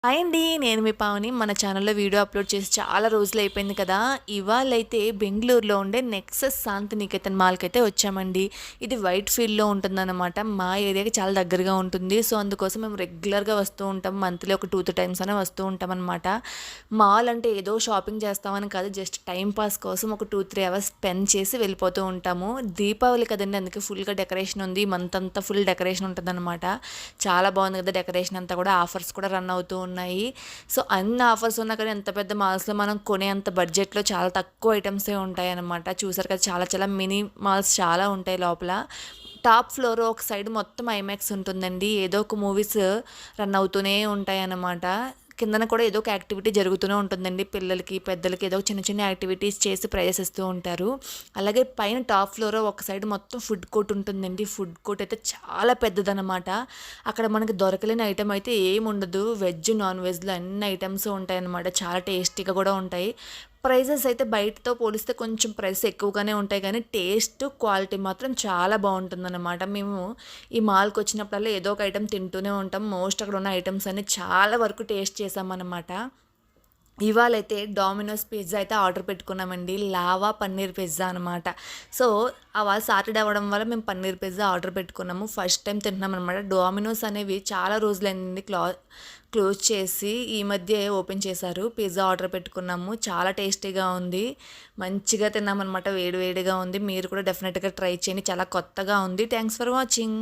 Hi అండి. నేను మీ పావని. మన ఛానల్‌లో వీడియో అప్‌లోడ్ చేసి చాలా రోజులైపోయింది కదా! ఇవాళైతే బెంగుళూరులో ఉండే నెక్సస్ శాంతినికేతన్ మాల్‌కైతే వచ్చామండి. ఇది వైట్ ఫీల్డ్‌లో ఉంటుందన్నమాట. మా ఏరియాకి చాలా దగ్గరగా ఉంటుంది. సో, అందుకోసం మేము రెగ్యులర్‌గా వస్తూ ఉంటాం. మంత్లీ ఒక 2, 3 టైమ్స్ అయినా వస్తూ ఉంటామన్నమాట. మాల్ అంటే ఏదో షాపింగ్ చేస్తామని కాదు. జస్ట్ టైమ్ పాస్ కోసం ఒక 2, 3 అవర్స్ స్పెండ్ చేసి వెళ్ళిపోతూ ఉంటాము. దీపావళి కదండీ! అందుకే ఫుల్‌గా డెకరేషన్ ఉంది. ఈ మంత్ అంతా ఫుల్ డెకరేషన్ ఉంటదన్నమాట. చాలా బాగుంది కదా! డెకరేషన్ అంతా కూడా ఆఫర్స్ కూడా రన్ అవుతూ ఉన్నాయి. సో, అన్ని ఆఫర్స్ ఉన్నా కానీ ఎంత పెద్ద మాల్స్‌లో మనం కొనేంత బడ్జెట్‌లో చాలా తక్కువ ఐటెమ్సే ఉంటాయన్నమాట. చూసారు కదా! చాలా చాలా మినీ మాల్స్ చాలా ఉంటాయి లోపల. టాప్ ఫ్లోర్ ఒక సైడ్ మొత్తం ఐమాక్స్ ఉంటుందండి. ఏదో ఒక మూవీస్ రన్ అవుతూనే ఉంటాయన్నమాట. కిందన కూడా ఏదో ఒక యాక్టివిటీ జరుగుతూనే ఉంటుందండి. పిల్లలకి, పెద్దలకి ఏదో చిన్న చిన్న యాక్టివిటీస్ చేసి ప్రైజెస్ ఇస్తూ ఉంటారు. అలాగే పైన టాప్ ఫ్లోర్ ఒక సైడ్ మొత్తం ఫుడ్ కోర్ట్ ఉంటుందండి. ఫుడ్ కోర్ట్ అయితే చాలా పెద్దదనమాట. అక్కడ మనకి దొరకలేని ఐటెమ్ అయితే ఏముండదు. వెజ్, నాన్ వెజ్‌లో అన్ని ఐటెమ్స్ ఉంటాయన్నమాట. చాలా టేస్టీగా కూడా ఉంటాయి. ప్రైజెస్ అయితే బయటతో పోలిస్తే కొంచెం ప్రైస్ ఎక్కువగానే ఉంటాయి కానీ టేస్ట్, క్వాలిటీ మాత్రం చాలా బావుంటుందన్నమాట. మేము ఈ మాల్‌కొచ్చినప్పుడల్లా ఏదో ఒక ఐటెమ్ తింటూనే ఉంటాం. మోస్ట్ అక్కడ ఉన్న ఐటెమ్స్ అన్నీ చాలా వరకు టేస్ట్ చేశామన్నమాట. ఇవాళైతే డామినోస్ పిజ్జా అయితే ఆర్డర్ పెట్టుకున్నామండి. లావా పన్నీర్ పిజ్జా అనమాట. సో, వాళ్ళు సాటర్‌డే అవ్వడం వల్ల మేము పన్నీర్ పిజ్జా ఆర్డర్ పెట్టుకున్నాము. ఫస్ట్ టైం తింటున్నామనమాట. డామినోస్ అనేవి చాలా రోజులైంది క్లోజ్ చేసి ఈ మధ్యే ఓపెన్ చేశారు. పిజ్జా ఆర్డర్ పెట్టుకున్నాము. చాలా టేస్టీగా ఉంది. మంచిగా తిన్నామనమాట. వేడి వేడిగా ఉంది. మీరు కూడా డెఫినెట్‌గా ట్రై చేయండి. చాలా కొత్తగా ఉంది. Thanks for watching.